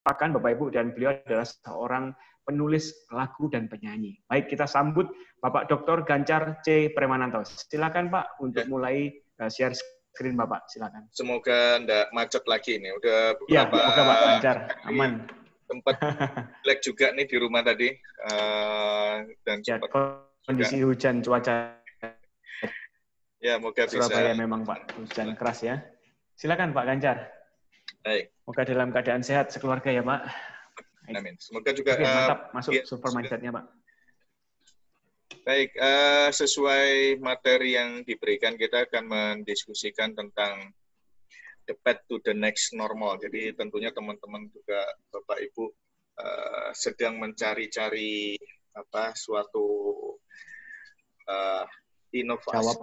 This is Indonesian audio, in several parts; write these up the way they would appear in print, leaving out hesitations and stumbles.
merupakan Bapak Ibu dan beliau adalah seorang penulis lagu dan penyanyi. Baik, kita sambut Bapak Dr. Gancar C. Premananto. Silakan Pak untuk mulai share screen Bapak, silakan. Semoga enggak macet lagi nih. Udah Iya, beberapa semoga Pak Gancar aman. Tempat black juga nih di rumah tadi. Dan ya, kondisi juga hujan cuaca. Ya, moga Surabaya bisa. memang Pak, hujan keras ya. Silakan Pak Gancar. Baik. Semoga dalam keadaan sehat sekeluarga ya Pak. Amin. Semoga juga. Oke, mantap, masuk super mindset-nya Pak. Baik, sesuai materi yang diberikan, kita akan mendiskusikan tentang the path to the next normal. Jadi tentunya teman-teman juga Bapak Ibu sedang mencari-cari suatu inovasi,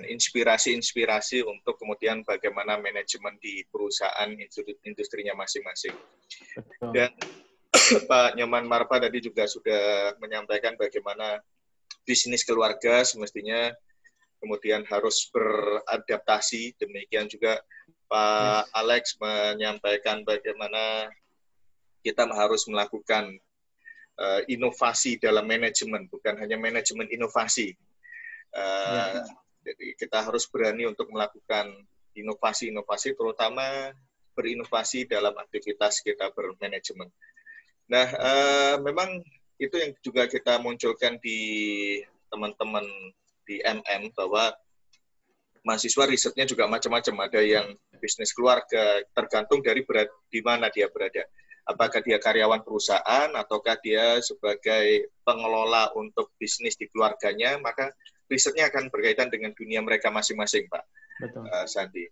inspirasi-inspirasi untuk kemudian bagaimana manajemen di perusahaan industrinya masing-masing. Dan Pak Nyoman Marpa tadi juga sudah menyampaikan bagaimana bisnis keluarga semestinya kemudian harus beradaptasi. Demikian juga Pak Alex menyampaikan bagaimana kita harus melakukan inovasi dalam manajemen, bukan hanya manajemen inovasi. Jadi kita harus berani untuk melakukan inovasi-inovasi, terutama berinovasi dalam aktivitas kita bermanajemen. Nah, memang itu yang juga kita munculkan di teman-teman di MM, bahwa mahasiswa risetnya juga macam-macam. Ada yang bisnis keluarga, tergantung dari di mana dia berada. Apakah dia karyawan perusahaan, ataukah dia sebagai pengelola untuk bisnis di keluarganya, maka risetnya akan berkaitan dengan dunia mereka masing-masing, Pak. Betul. Sandi.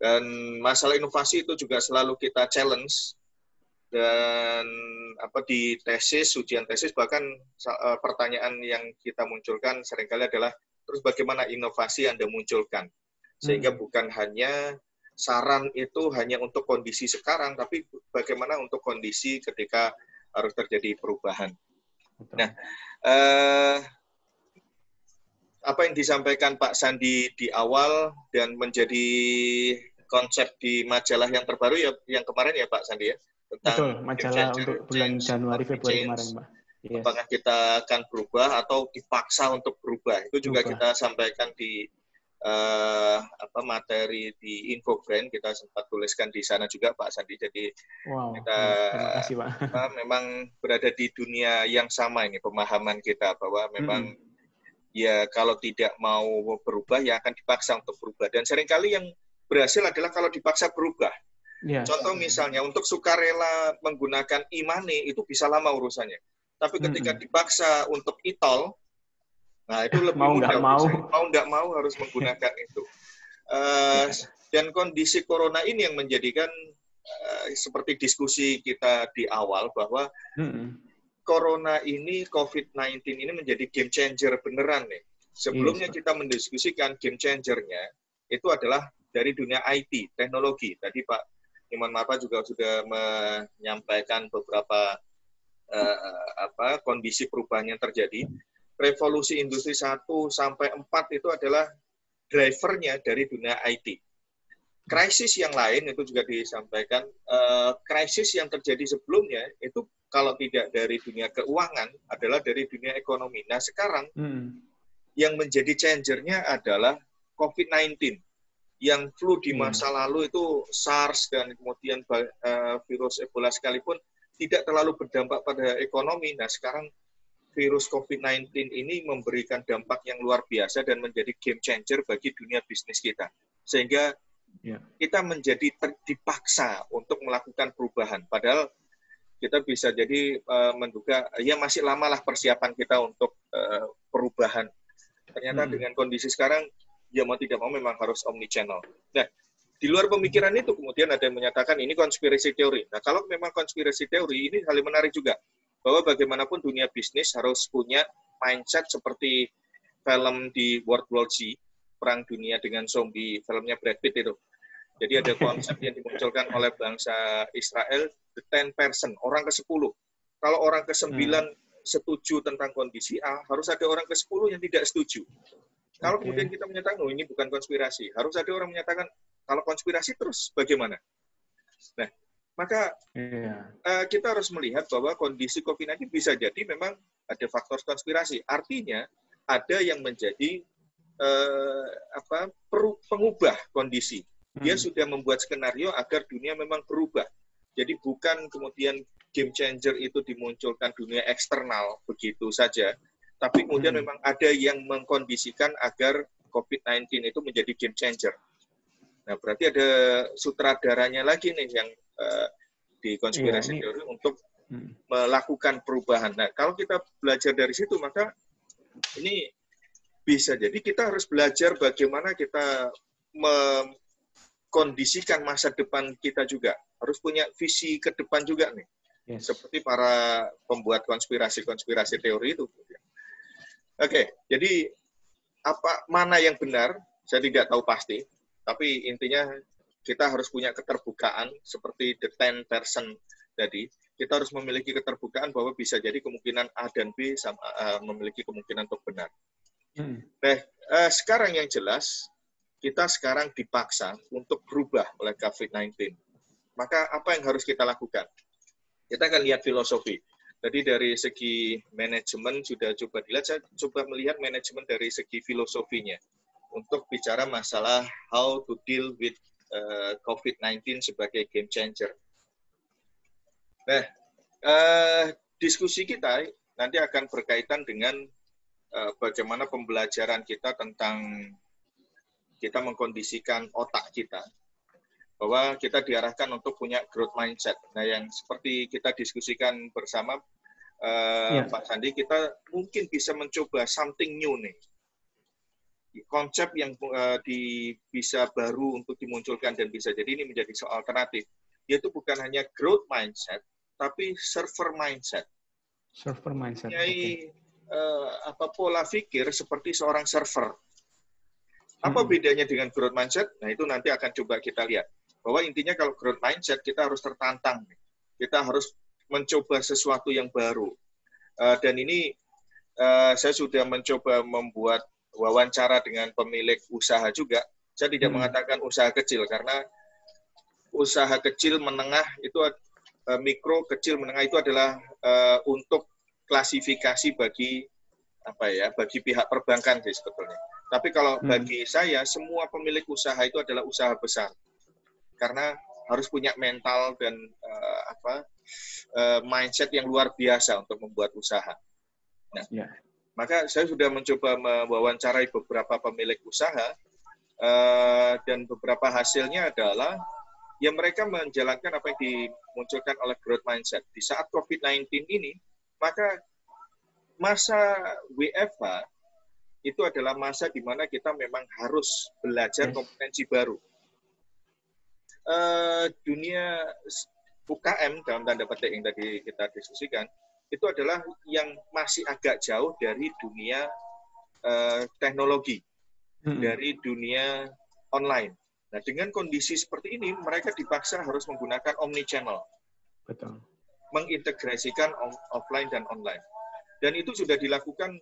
Dan masalah inovasi itu juga selalu kita challenge. Dan di tesis, ujian tesis, bahkan pertanyaan yang kita munculkan seringkali adalah, terus bagaimana inovasi Anda munculkan? Sehingga bukan hanya saran itu hanya untuk kondisi sekarang, tapi bagaimana untuk kondisi ketika harus terjadi perubahan. Betul. Nah, apa yang disampaikan Pak Sandi di awal dan menjadi konsep di majalah yang terbaru ya, yang kemarin ya Pak Sandi ya, tentang betul, majalah untuk bulan Januari Februari kemarin Pak. Yes. Apakah kita akan berubah atau dipaksa untuk berubah? Itu juga kita sampaikan di materi di Infogrant, kita sempat tuliskan di sana juga Pak Sandi. Jadi kita terima kasih, Pak. Memang berada di dunia yang sama ini pemahaman kita, bahwa memang ya kalau tidak mau berubah ya akan dipaksa untuk berubah. Dan seringkali yang berhasil adalah kalau dipaksa berubah. Contoh misalnya untuk sukarela menggunakan e-money itu bisa lama urusannya. Tapi ketika dipaksa untuk e-tol, nah itu lebih mudah. Mau nggak mau harus menggunakan itu. Dan kondisi corona ini yang menjadikan seperti diskusi kita di awal, bahwa corona ini, COVID-19 ini menjadi game changer beneran nih. Sebelumnya kita mendiskusikan game changernya itu adalah dari dunia IT, teknologi. Tadi Pak Nyoman Marpa juga sudah menyampaikan beberapa kondisi perubahan yang terjadi. Revolusi industri 1 sampai 4 itu adalah drivernya dari dunia IT. Krisis yang lain itu juga disampaikan, krisis yang terjadi sebelumnya itu kalau tidak dari dunia keuangan adalah dari dunia ekonomi. Nah sekarang yang menjadi changernya adalah COVID-19. Yang flu di masa lalu itu SARS dan kemudian virus Ebola sekalipun tidak terlalu berdampak pada ekonomi. Nah sekarang virus COVID-19 ini memberikan dampak yang luar biasa dan menjadi game changer bagi dunia bisnis kita. Sehingga kita menjadi dipaksa untuk melakukan perubahan. Padahal kita bisa jadi menduga, ya masih lamalah persiapan kita untuk perubahan. Ternyata dengan kondisi sekarang, ya mau tidak mau memang harus omnichannel. Nah, di luar pemikiran itu kemudian ada yang menyatakan ini konspirasi teori. Nah, kalau memang konspirasi teori, ini hal yang menarik juga. Bahwa bagaimanapun dunia bisnis harus punya mindset seperti film di World War Z, Perang Dunia dengan Zombie, filmnya Brad Pitt itu. Jadi ada konsep yang dimunculkan oleh bangsa Israel, the 10 person, orang ke-10. Kalau orang ke-9 setuju tentang kondisi A, harus ada orang ke-10 yang tidak setuju. Kalau kemudian kita menyatakan, oh ini bukan konspirasi, harus ada orang menyatakan, kalau konspirasi terus bagaimana? Nah, Maka kita harus melihat bahwa kondisi COVID-19 bisa jadi memang ada faktor konspirasi. Artinya ada yang menjadi pengubah kondisi. Dia sudah membuat skenario agar dunia memang berubah. Jadi bukan kemudian game changer itu dimunculkan dunia eksternal begitu saja, tapi kemudian memang ada yang mengkondisikan agar COVID-19 itu menjadi game changer. Nah, berarti ada sutradaranya lagi nih yang di konspirasi teori untuk melakukan perubahan. Nah, kalau kita belajar dari situ, maka ini bisa jadi kita harus belajar bagaimana kita mengkondisikan masa depan kita juga. Harus punya visi ke depan juga nih. Yes. Seperti para pembuat konspirasi teori itu. Oke, jadi mana yang benar, saya tidak tahu pasti. Tapi intinya kita harus punya keterbukaan seperti the 10% tadi. Kita harus memiliki keterbukaan bahwa bisa jadi kemungkinan A dan B sama memiliki kemungkinan untuk benar. Nah, sekarang yang jelas, kita sekarang dipaksa untuk berubah oleh COVID-19. Maka apa yang harus kita lakukan? Kita akan lihat filosofi. Tadi dari segi manajemen sudah coba dilihat, saya coba melihat manajemen dari segi filosofinya. Untuk bicara masalah how to deal with COVID-19 sebagai game changer. Nah, diskusi kita nanti akan berkaitan dengan bagaimana pembelajaran kita tentang kita mengkondisikan otak kita, bahwa kita diarahkan untuk punya growth mindset. Nah, yang seperti kita diskusikan bersama Pak Sandi, kita mungkin bisa mencoba something new nih. Konsep yang bisa baru untuk dimunculkan dan bisa jadi ini menjadi soal alternatif. Yaitu bukan hanya growth mindset, tapi server mindset. Server mindset. Pola pikir seperti seorang server. Apa bedanya dengan growth mindset? Nah, itu nanti akan coba kita lihat. Bahwa intinya kalau growth mindset, kita harus tertantang. Kita harus mencoba sesuatu yang baru. Dan ini saya sudah mencoba membuat wawancara dengan pemilik usaha juga. Saya tidak mengatakan usaha kecil, karena usaha kecil, menengah, itu mikro, kecil, menengah itu adalah untuk klasifikasi bagi pihak perbankan sih sebetulnya. Tapi kalau bagi saya, semua pemilik usaha itu adalah usaha besar. Karena harus punya mental dan mindset yang luar biasa untuk membuat usaha. Nah, maka saya sudah mencoba mewawancarai beberapa pemilik usaha, dan beberapa hasilnya adalah ya mereka menjalankan apa yang dimunculkan oleh growth mindset. Di saat COVID-19 ini, maka masa WFH itu adalah masa di mana kita memang harus belajar kompetensi baru. Dunia UKM dalam tanda petik yang tadi kita diskusikan itu adalah yang masih agak jauh dari dunia teknologi, dari dunia online. Nah, dengan kondisi seperti ini, mereka dipaksa harus menggunakan omnichannel. Betul. Mengintegrasikan offline dan online. Dan itu sudah dilakukan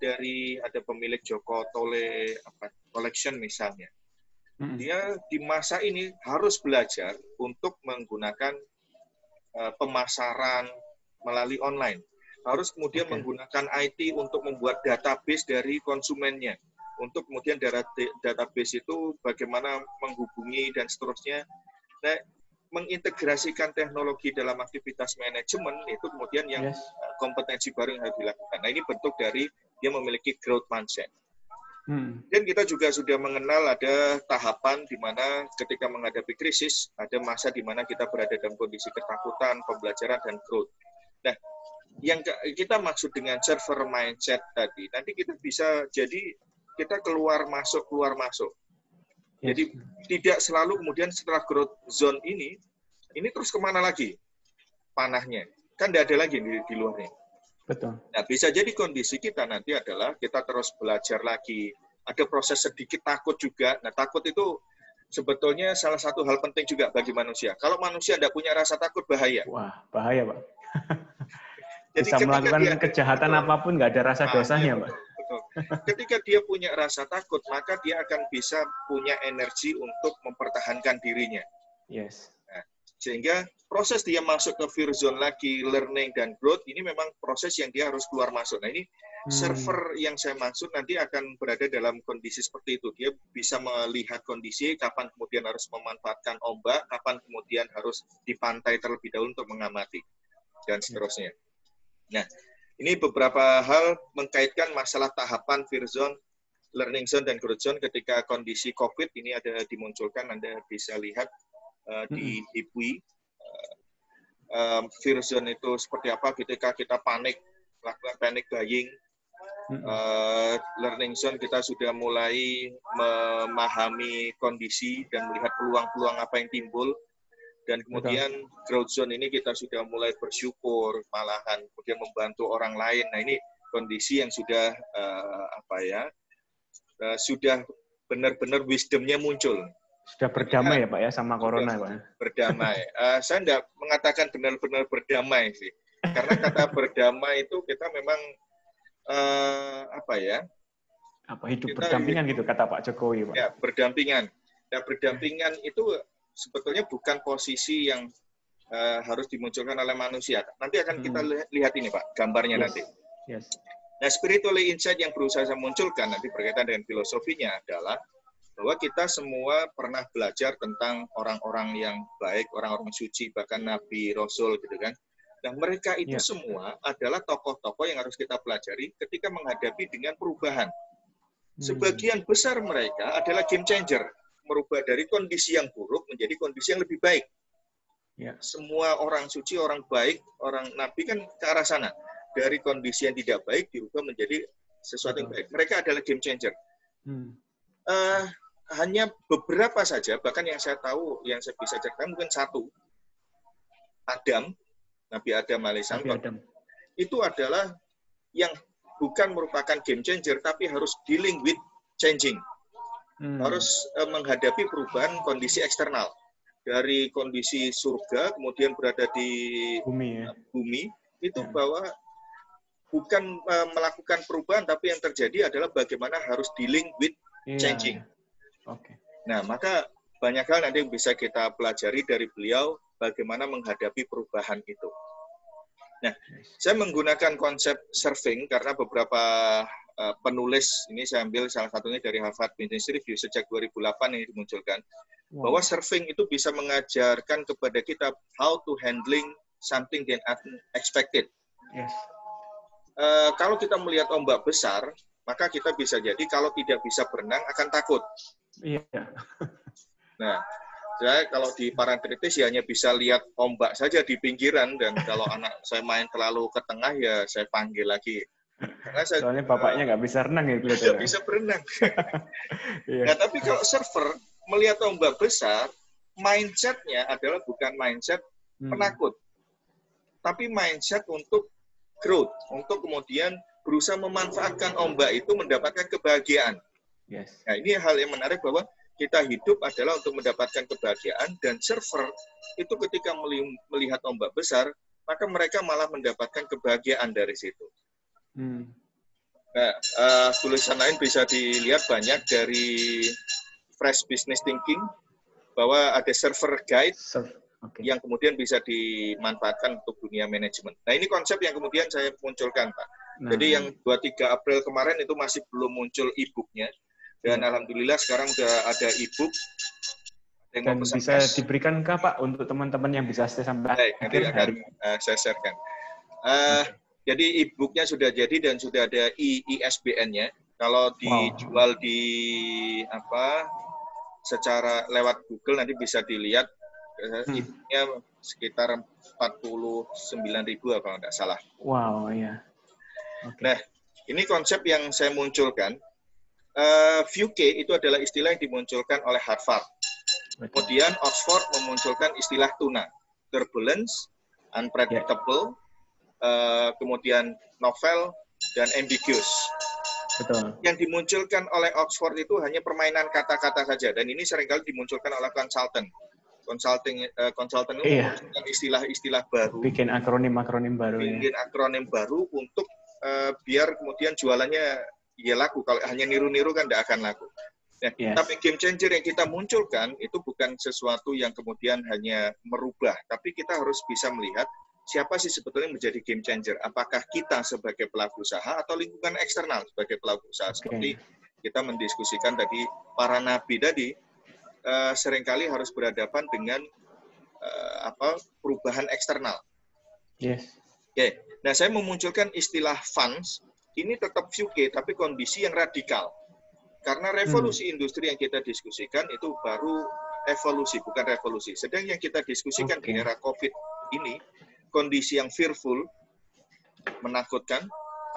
dari ada pemilik Joko Tole Collection misalnya. Dia di masa ini harus belajar untuk menggunakan pemasaran melalui online. Harus kemudian menggunakan IT untuk membuat database dari konsumennya. Untuk kemudian database itu bagaimana menghubungi dan seterusnya. Nah, mengintegrasikan teknologi dalam aktivitas manajemen itu kemudian yang kompetensi baru yang harus dilakukan. Nah, ini bentuk dari dia memiliki growth mindset. Dan kita juga sudah mengenal ada tahapan di mana ketika menghadapi krisis, ada masa di mana kita berada dalam kondisi ketakutan, pembelajaran, dan growth. Nah, yang kita maksud dengan server mindset tadi, nanti kita bisa jadi kita keluar masuk. Jadi tidak selalu kemudian setelah growth zone ini terus kemana lagi panahnya? Kan tidak ada lagi di luarnya. Betul. Nah, bisa jadi kondisi kita nanti adalah kita terus belajar lagi. Ada proses sedikit takut juga. Nah, takut itu sebetulnya salah satu hal penting juga bagi manusia. Kalau manusia tidak punya rasa takut, bahaya. Wah, bahaya, Pak. Jadi bisa melakukan kejahatan apapun, nggak ada rasa dosanya, Pak. Betul. Ketika dia punya rasa takut, maka dia akan bisa punya energi untuk mempertahankan dirinya. Yes. Nah, Sehingga proses dia masuk ke fear zone lagi, learning dan growth, ini memang proses yang dia harus keluar masuk. Nah ini server yang saya maksud nanti akan berada dalam kondisi seperti itu. Dia bisa melihat kondisi, kapan kemudian harus memanfaatkan ombak, kapan kemudian harus di pantai terlebih dahulu untuk mengamati, dan seterusnya. Nah, ini beberapa hal mengkaitkan masalah tahapan fear zone, learning zone, dan growth zone ketika kondisi COVID ini ada dimunculkan. Anda bisa lihat di IPWI, fear zone itu seperti apa ketika kita panik, melakukan panic buying. Learning zone kita sudah mulai memahami kondisi dan melihat peluang-peluang apa yang timbul. Dan kemudian growth zone ini kita sudah mulai bersyukur, malahan kemudian membantu orang lain. Nah ini kondisi yang sudah sudah benar-benar wisdomnya muncul. Sudah berdamai ya Pak ya sama corona Pak? Berdamai. Saya tidak mengatakan benar-benar berdamai sih. Karena kata berdamai itu kita memang hidup berdampingan gitu kata Pak Jokowi Pak. Ya, berdampingan. Ya, berdampingan itu sebetulnya bukan posisi yang harus dimunculkan oleh manusia. Nanti akan kita lihat ini Pak, gambarnya nanti. Yes. Nah, spiritually insight yang berusaha saya munculkan nanti berkaitan dengan filosofinya adalah bahwa kita semua pernah belajar tentang orang-orang yang baik, orang-orang suci, bahkan Nabi, Rasul, gitu kan. Nah, mereka itu semua adalah tokoh-tokoh yang harus kita pelajari ketika menghadapi dengan perubahan. Sebagian besar mereka adalah game changer, merubah dari kondisi yang buruk menjadi kondisi yang lebih baik. Semua orang suci, orang baik, orang Nabi kan ke arah sana. Dari kondisi yang tidak baik dirubah menjadi sesuatu yang baik. Mereka adalah game changer. Hanya beberapa saja, bahkan yang saya tahu, yang saya bisa ceritakan mungkin satu. Adam, Nabi Adam alaihissalam, itu adalah yang bukan merupakan game changer, tapi harus dealing with changing. Harus menghadapi perubahan kondisi eksternal. Dari kondisi surga, kemudian berada di bumi itu bahwa bukan melakukan perubahan, tapi yang terjadi adalah bagaimana harus dealing with changing. Nah, maka banyak hal nanti yang bisa kita pelajari dari beliau, bagaimana menghadapi perubahan itu. Nah, saya menggunakan konsep surfing karena beberapa penulis, ini saya ambil salah satunya dari Harvard Business Review sejak 2008 yang dimunculkan, bahwa surfing itu bisa mengajarkan kepada kita how to handling something that unexpected. Kalau kita melihat ombak besar, maka kita bisa jadi kalau tidak bisa berenang akan takut. Nah, saya kalau di Parangtritis ya hanya bisa lihat ombak saja di pinggiran, dan kalau anak saya main terlalu ke tengah ya saya panggil lagi. Karena soalnya bapaknya nggak bisa renang ya. Nggak bisa berenang. Nah, tapi kalau surfer melihat ombak besar, mindset-nya adalah bukan mindset penakut, tapi mindset untuk growth, untuk kemudian berusaha memanfaatkan ombak itu mendapatkan kebahagiaan. Nah, ini hal yang menarik bahwa kita hidup adalah untuk mendapatkan kebahagiaan, dan surfer itu ketika melihat ombak besar, maka mereka malah mendapatkan kebahagiaan dari situ. Nah, tulisan lain bisa dilihat banyak dari Fresh Business Thinking, bahwa ada surfer guide yang kemudian bisa dimanfaatkan untuk dunia manajemen. Nah, ini konsep yang kemudian saya munculkan, Pak. Jadi yang 23 April kemarin itu masih belum muncul e-booknya, dan alhamdulillah sekarang sudah ada e-book. Dan bisa diberikan Pak untuk teman-teman yang bisa stay sampai akhir hari. Saya sharekan. Jadi e-booknya sudah jadi dan sudah ada ISBN-nya. Kalau dijual di secara lewat Google nanti bisa dilihat, e-booknya sekitar 49.000 kalau nggak salah. Nah, ini konsep yang saya munculkan. View K itu adalah istilah yang dimunculkan oleh Harvard. Kemudian Oxford memunculkan istilah tuna, turbulence, unpredictable, kemudian novel, dan ambiguous. Yang dimunculkan oleh Oxford itu hanya permainan kata-kata saja, dan ini seringkali dimunculkan oleh konsultan. Konsultan itu memunculkan istilah-istilah baru, bikin akronim-akronim baru, untuk biar kemudian jualannya ya laku. Kalau hanya niru-niru kan tidak akan laku. Nah, Yes. tapi game changer yang kita munculkan itu bukan sesuatu yang kemudian hanya merubah, tapi kita harus bisa melihat siapa sih sebetulnya yang menjadi game changer. Apakah kita sebagai pelaku usaha atau lingkungan eksternal sebagai pelaku usaha. Seperti kita mendiskusikan tadi, para nabi tadi seringkali harus berhadapan dengan perubahan eksternal. Yes. Oke. Nah, saya memunculkan istilah funds, ini tetap UK, tapi kondisi yang radikal. Karena revolusi industri yang kita diskusikan itu baru evolusi, bukan revolusi. Sedang yang kita diskusikan di era COVID ini, kondisi yang fearful, menakutkan,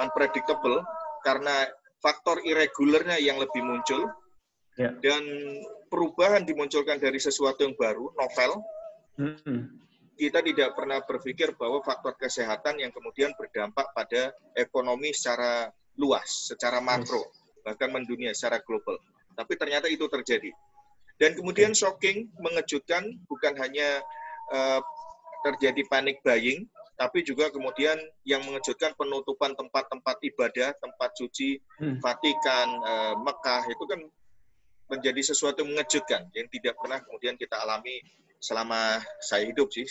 unpredictable, karena faktor irregularnya yang lebih muncul, dan perubahan dimunculkan dari sesuatu yang baru, novel. Kita tidak pernah berpikir bahwa faktor kesehatan yang kemudian berdampak pada ekonomi secara luas, secara makro, bahkan mendunia secara global. Tapi ternyata itu terjadi. Dan kemudian shocking, mengejutkan, bukan hanya terjadi panic buying, tapi juga kemudian yang mengejutkan penutupan tempat-tempat ibadah, tempat suci, Vatikan, Mekah, itu kan menjadi sesuatu yang mengejutkan, yang tidak pernah kemudian kita alami selama saya hidup sih,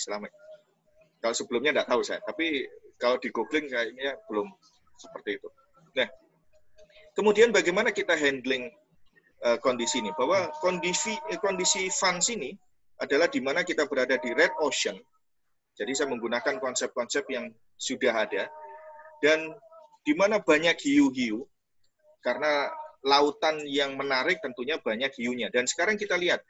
kalau sebelumnya nggak tahu saya, tapi kalau di googling kayaknya belum seperti itu. Nah, kemudian bagaimana kita handling kondisi ini? Bahwa kondisi funds ini adalah di mana kita berada di red ocean. Jadi saya menggunakan konsep-konsep yang sudah ada, dan di mana banyak hiu-hiu, karena lautan yang menarik tentunya banyak hiunya. Dan sekarang kita lihat,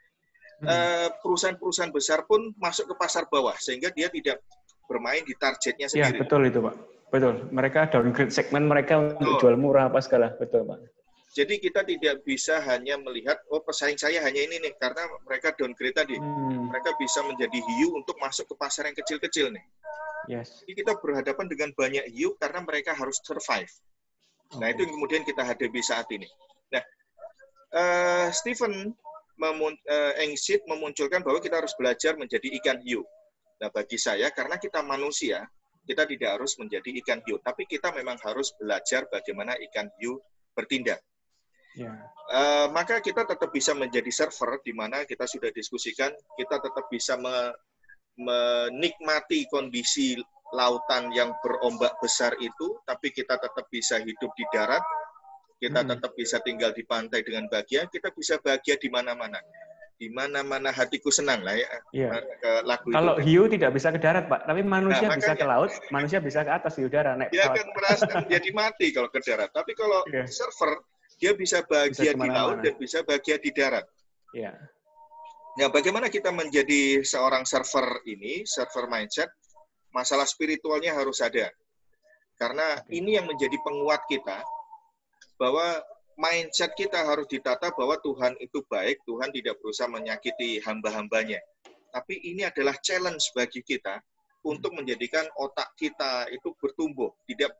perusahaan-perusahaan besar pun masuk ke pasar bawah, sehingga dia tidak bermain di targetnya sendiri. Ya, betul itu, Pak. Betul. Mereka downgrade segmen mereka untuk jual murah apa segala. Betul, Pak. Jadi kita tidak bisa hanya melihat, oh pesaing saya hanya ini nih, karena mereka downgrade tadi. Mereka bisa menjadi hiu untuk masuk ke pasar yang kecil-kecil nih. Yes. Jadi kita berhadapan dengan banyak hiu karena mereka harus survive. Nah, itu yang kemudian kita hadapi saat ini. Nah, Stephen Engshit memunculkan bahwa kita harus belajar menjadi ikan hiu. Nah, bagi saya, karena kita manusia, kita tidak harus menjadi ikan hiu, tapi kita memang harus belajar bagaimana ikan hiu bertindak. Maka kita tetap bisa menjadi server, di mana kita sudah diskusikan, kita tetap bisa menikmati kondisi lautan yang berombak besar itu, tapi kita tetap bisa hidup di darat, kita tetap bisa tinggal di pantai dengan bahagia, kita bisa bahagia di mana-mana. Di mana-mana hatiku senang lah ya. Lagu kalau itu. hiu tidak bisa ke darat, Pak, tapi manusia bisa ke laut, manusia bisa ke atas di udara naik pesawat. Dia akan merasa menjadi mati kalau ke darat. Tapi kalau server, dia bisa bahagia di laut dan bisa bahagia di darat. Nah, bagaimana kita menjadi seorang server ini, server mindset, masalah spiritualnya harus ada. Karena ini yang menjadi penguat kita, bahwa mindset kita harus ditata bahwa Tuhan itu baik, Tuhan tidak berusaha menyakiti hamba-hambanya. Tapi ini adalah challenge bagi kita untuk menjadikan otak kita itu bertumbuh, tidak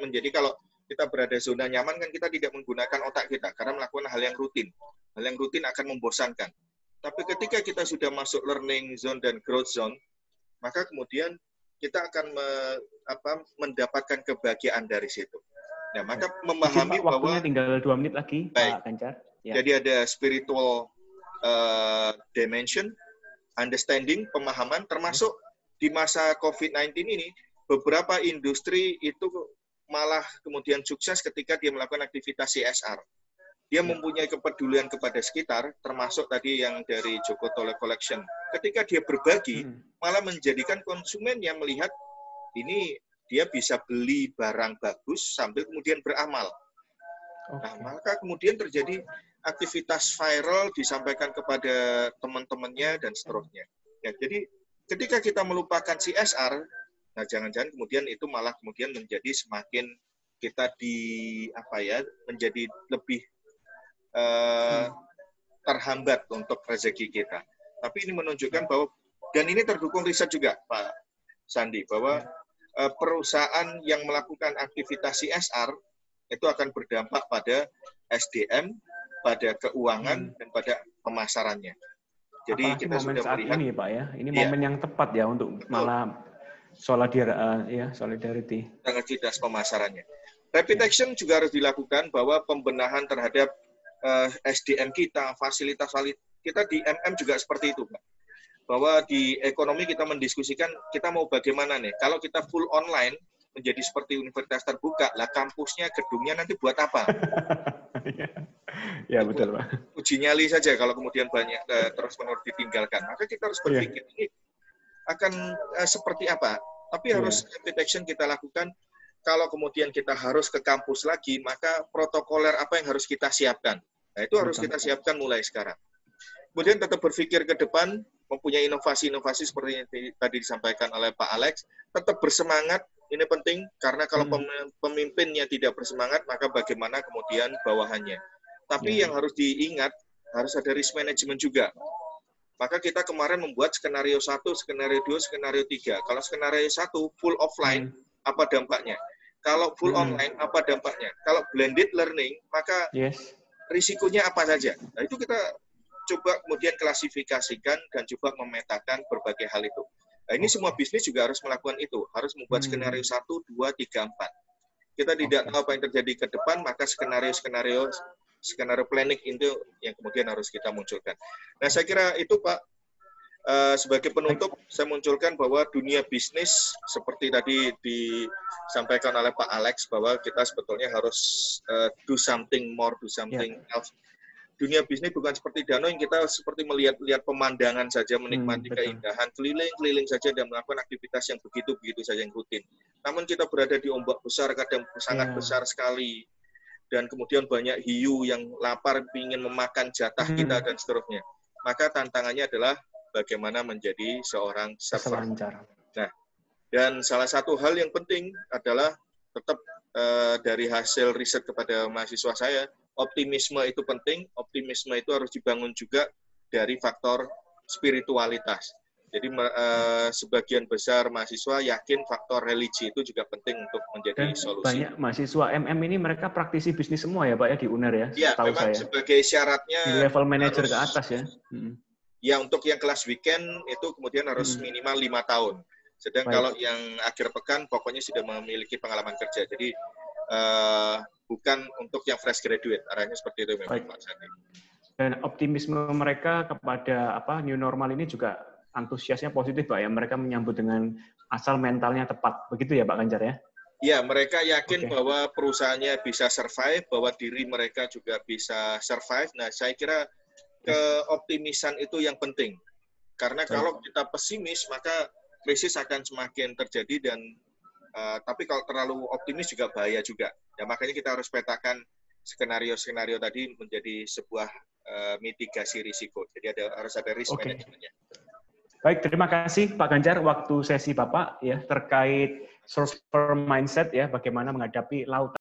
menjadi, kalau kita berada zona nyaman kan kita tidak menggunakan otak kita karena melakukan hal yang rutin. Hal yang rutin akan membosankan. Tapi ketika kita sudah masuk learning zone dan growth zone, maka kemudian kita akan mendapatkan kebahagiaan dari situ. Nah, maka memahami Pak, bahwa tinggal 2 menit lagi, baik. Pak Gancar. Jadi ada spiritual dimension, understanding, pemahaman, termasuk di masa COVID-19 ini, beberapa industri itu malah kemudian sukses ketika dia melakukan aktivitas CSR. Dia mempunyai kepedulian kepada sekitar, termasuk tadi yang dari Joko Tole Collection. Ketika dia berbagi, malah menjadikan konsumen yang melihat ini dia bisa beli barang bagus sambil kemudian beramal. Nah, maka kemudian terjadi aktivitas viral disampaikan kepada teman-temannya dan seterusnya. Ya, jadi ketika kita melupakan CSR, nah jangan-jangan kemudian itu malah kemudian menjadi semakin kita menjadi lebih terhambat untuk rezeki kita. Tapi ini menunjukkan bahwa, dan ini terdukung riset juga, Pak Sandi, bahwa perusahaan yang melakukan aktivitas CSR itu akan berdampak pada SDM, pada keuangan, dan pada pemasarannya. Jadi apalagi kita sudah melihat ini, Pak ya. Ini momen yang tepat ya untuk malah solidarity. Aktivitas pemasarannya. Rapid action juga harus dilakukan, bahwa pembenahan terhadap SDM kita, fasilitas kita di MM juga seperti itu, Pak. Bahwa di ekonomi kita mendiskusikan kita mau bagaimana nih. Kalau kita full online menjadi seperti universitas terbuka, lah kampusnya, gedungnya nanti buat apa? Ya betul, Pak. Uji nyali saja kalau kemudian banyak terus-menerus ditinggalkan. Maka kita harus berpikir ini akan seperti apa. Tapi harus rapid action kita lakukan. Kalau kemudian kita harus ke kampus lagi, maka protokoler apa yang harus kita siapkan? Nah, itu harus kita siapkan mulai sekarang. Kemudian tetap berpikir ke depan, mempunyai inovasi-inovasi seperti yang tadi disampaikan oleh Pak Alex, tetap bersemangat, ini penting, karena kalau pemimpinnya tidak bersemangat, maka bagaimana kemudian bawahannya. Tapi yang harus diingat, harus ada risk management juga. Maka kita kemarin membuat skenario 1, skenario 2, skenario 3. Kalau skenario 1, full offline, apa dampaknya? Kalau full online, apa dampaknya? Kalau blended learning, maka risikonya apa saja? Nah, itu kita coba kemudian klasifikasikan dan coba memetakan berbagai hal itu. Nah, ini semua bisnis juga harus melakukan itu, harus membuat skenario 1, 2, 3, 4. Kita tidak tahu apa yang terjadi ke depan, maka skenario planning itu yang kemudian harus kita munculkan. Nah, saya kira itu, Pak. Sebagai penutup, saya munculkan bahwa dunia bisnis, seperti tadi disampaikan oleh Pak Alex, bahwa kita sebetulnya harus do something more, do something else. Dunia bisnis bukan seperti danau yang kita seperti melihat pemandangan saja, menikmati keindahan, keliling saja dan melakukan aktivitas yang begitu saja yang rutin. Namun kita berada di ombak besar, kadang sangat besar sekali, dan kemudian banyak hiu yang lapar ingin memakan jatah kita dan seterusnya. Maka tantangannya adalah bagaimana menjadi seorang server. Nah, dan salah satu hal yang penting adalah tetap dari hasil riset kepada mahasiswa saya, optimisme itu penting. Optimisme itu harus dibangun juga dari faktor spiritualitas. Jadi sebagian besar mahasiswa yakin faktor religi itu juga penting untuk menjadi solusi. Banyak mahasiswa MM ini mereka praktisi bisnis semua ya Pak ya di UNER ya? Iya, memang saya. Sebagai syaratnya di level manajer ke atas ya. Ya, untuk yang kelas weekend itu kemudian harus minimal 5 tahun. Sedang kalau yang akhir pekan pokoknya sudah memiliki pengalaman kerja. Jadi bukan untuk yang fresh graduate. Arahnya seperti itu memang Pak Sandi. Dan optimisme mereka kepada new normal ini juga antusiasnya positif Pak ya. Mereka menyambut dengan asal mentalnya tepat. Begitu ya Pak Ganjar ya? Ya, mereka yakin bahwa perusahaannya bisa survive, bahwa diri mereka juga bisa survive. Nah, saya kira keoptimisan itu yang penting. Karena kalau kita pesimis, maka krisis akan semakin terjadi dan tapi kalau terlalu optimis juga bahaya juga. Ya, makanya kita harus petakan skenario-skenario tadi menjadi sebuah mitigasi risiko. Jadi harus ada risk management-nya. Baik, terima kasih Pak Ganjar waktu sesi Bapak ya terkait surfer mindset ya bagaimana menghadapi lautan